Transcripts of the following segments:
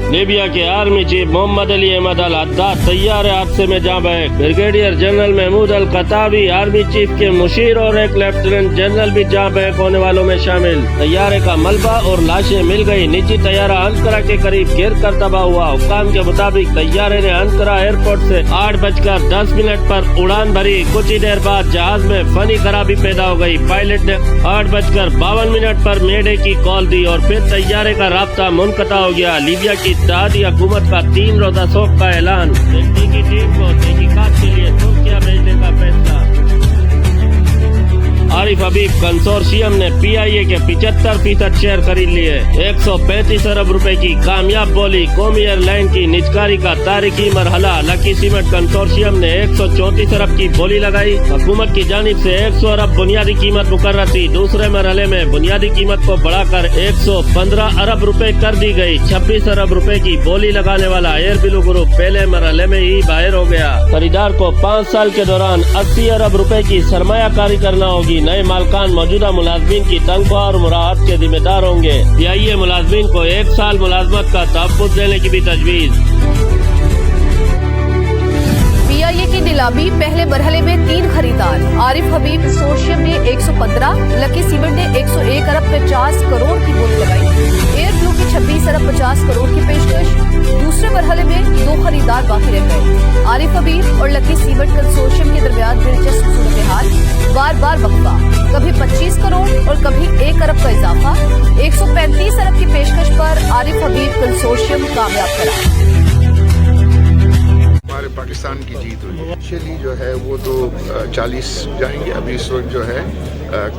Libya के army chief Mohammad Ali Ahmad अल Haddad तैयार हादसे में जाँ बहक। ब्रिगेडियर जनरल महमूद अल कतावी आर्मी चीफ के मुशीर और एक लेफ्टिनेंट जनरल भी जाँ बहक होने वालों में शामिल। तैयारे का मलबा और लाशें मिल गई। निजी तैयारा अंकरा के करीब गिर कर तबाह हुआ। हुक्काम के मुताबिक तैयारे ने अंकरा एयरपोर्ट से 8:10 पर उड़ान भरी। कुछ ही देर बाद जहाज में फनी खराबी पैदा हो गई। पायलट ने 8:52 पर मेडे की कॉल दी और फिर तैयारे का राब्ता मुनक़ता हो गया। लीबिया की इत्तेहादी हुकूमत का 3 रोज़ा शोक का ऐलान। तहकीकी टीम को तहकीकात के लिए तुर्किया भेजने का फैसला। आरिफ हबीब कंसोर्शियम ने PIA के 75% शेयर खरीद लिए। 135 अरब रुपए की कामयाब बोली। कौमी एयरलाइन की निजकारी का तारीखी मरहला। लकी सीमेंट कंसोर्शियम ने 134 अरब की बोली लगाई। हुकूमत की जानिब से 100 अरब बुनियादी कीमत मुकर्रर थी। दूसरे मरहले में बुनियादी कीमत को बढ़ाकर 115 अरब रुपए कर दी गई। 26 अरब रुपए की बोली लगाने वाला एयर ब्लू ग्रुप पहले मरहले में ही बाहर हो गया। खरीदार को 5 साल के दौरान 80 अरब रुपए की सरमायाकारी करना होगी। नए मालकान मौजूदा मुलाजमीन की तनख्वाह और मुराहत के जिम्मेदार होंगे। PIA मुलाजमीन को 1 साल मुलाजमत का तहफ़्फ़ुज़ देने की भी तजवीज़। PIA की नीलामी पहले मरहले में 3 खरीदार। आरिफ हबीब कंसोर्शियम ने 115, लकी सीमेंट ने 101 अरब 50 करोड़ की बोली लगाई। एयर ब्लू की 26 अरब 50 करोड़ की पेशकश। दूसरे मरहले में 2 खरीदार बाकी रह गए। आरिफ हबीब और लकी सीमेंट कंसोर्शियम के दरमियान दिलचस्प सूरत हाल। बार बार वक्फा, कभी 25 करोड़ और कभी 1 अरब का इजाफा। 135 अरब की पेशकश पर आरिफ हबीब कंसोर्शियम कामयाब करा। हमारे पाकिस्तान की जीत हुई है। चिली जो है वो तो 40 जाएंगे। अभी इस वक्त जो है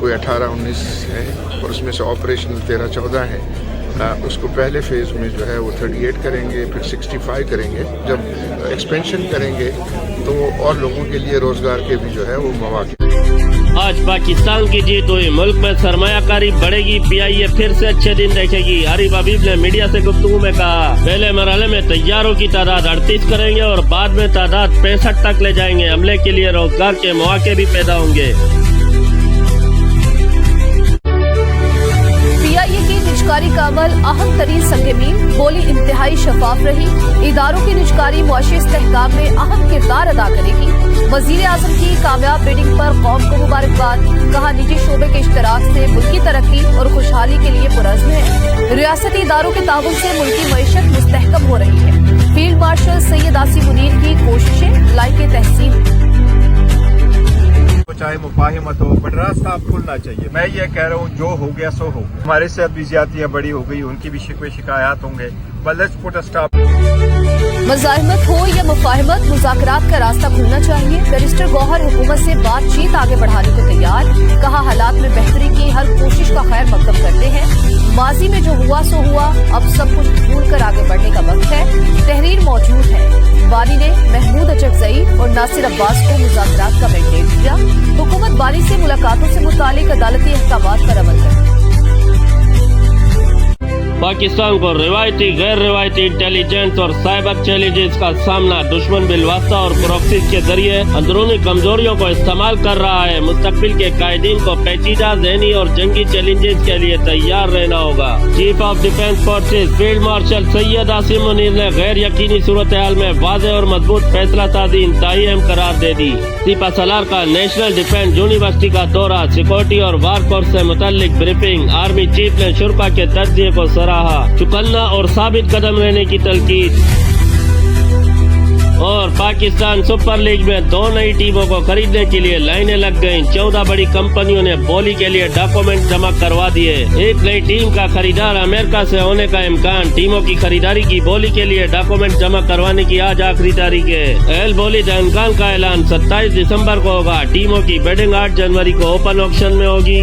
कोई 18-19 है और उसमें से ऑपरेशनल 13-14 है। उसको पहले फेज में जो है वो 38 करेंगे, फिर 65 करेंगे। जब एक्सपेंशन करेंगे तो और लोगों के लिए रोजगार के भी जो है वो मौके। आज पाकिस्तान की जीत हुई। मुल्क में सरमायाकारी बढ़ेगी। PIA फिर से अच्छे दिन देखेगी। आरिफ हबीब ने मीडिया से गुफ्तगू में कहा, पहले मरहले में तैयारों की तादाद 38 करेंगे और बाद में तादाद 65 तक ले जाएंगे। अमले के लिए रोजगार के मौके भी पैदा होंगे। PIA की निजकारी का अमल अहम तरीन संगमीन। बोली इंतहाई शफाफ रही। इदारों की निजकारी मुआशी इस्तेहकाम में अहम किरदार अदा करेगी। वजीर आजम की कामयाब बिडिंग पर कौम को मुबारकबाद। कहा, निजी शोबे के इश्तराक से मुल्की तरक्की और खुशहाली के लिए पुरज़्म है। रियासती इदारों के ताउन से मुल्की मईशत मुस्तहकम हो रही है। फील्ड मार्शल सैयद आसिम मुनीर की कोशिशें लायके तहसीन। चाहे मुफाहिमत हो, बट रास्ता आप खुलना चाहिए। मैं ये कह रहा हूँ, जो हो गया सो हो। हमारे से अब भी ज्यादतियाँ बड़ी हो गई, उनकी भी शिकवे शिकायत होंगे। Let's put a stop. मज़ाहिमत हो या मुफाहिमत, मुज़ाकरात का रास्ता खुलना चाहिए। बैरिस्टर गौहर हुकूमत से बातचीत आगे बढ़ाने को तैयार। कहा, हालात में बेहतरी की हर कोशिश का खैर मकदम करते हैं। माजी में जो हुआ सो हुआ, अब सब कुछ भूल कर आगे बढ़ने का वक्त है। तहरीर मौजूद है। बानी ने महमूद अचकजई और नासिर अब्बास को मुज़ाकरात का मैंडेट दिया। हुकूमत बानी से मुलाकातों से मुतालिक अदालती अहकामात पर अमल करे। पाकिस्तान को रिवायती गैर रिवायती इंटेलिजेंस और साइबर चैलेंजेस का सामना दुश्मन बिलवास्ता और प्रोक्सीज के जरिए अंदरूनी कमजोरियों को इस्तेमाल कर रहा है। मुस्तकबिल के कायदीन को पेचीदा ज़हनी और जंगी चैलेंजेस के लिए तैयार रहना होगा। Chief of defence forces field marshal Syed Asim Munir ने गैर यकीनी सूरत हाल में वाज़ेह और मजबूत फैसला साजी इंतहाई अहम करार दे दी। सीपा सलार का नेशनल डिफेंस यूनिवर्सिटी का दौरा, सिक्योरिटी और वार कोर्स से मुताल्लिक ब्रीफिंग। आर्मी चीफ ने शुरा के तजिए को सराहा। चुकन्ना और साबित कदम रहने की तलकीद। और पाकिस्तान सुपर लीग में 2 नई टीमों को खरीदने के लिए लाइनें लग गईं। 14 बड़ी कंपनियों ने बोली के लिए डॉक्यूमेंट जमा करवा दिए। एक नई टीम का खरीदार अमेरिका से होने का इम्कान। टीमों की खरीदारी की बोली के लिए डॉक्यूमेंट जमा करवाने की आज आखिरी तारीख है। एल बोली इम्कान का ऐलान 27 दिसंबर को होगा। टीमों की बिडिंग 8 जनवरी को ओपन ऑक्शन में होगी।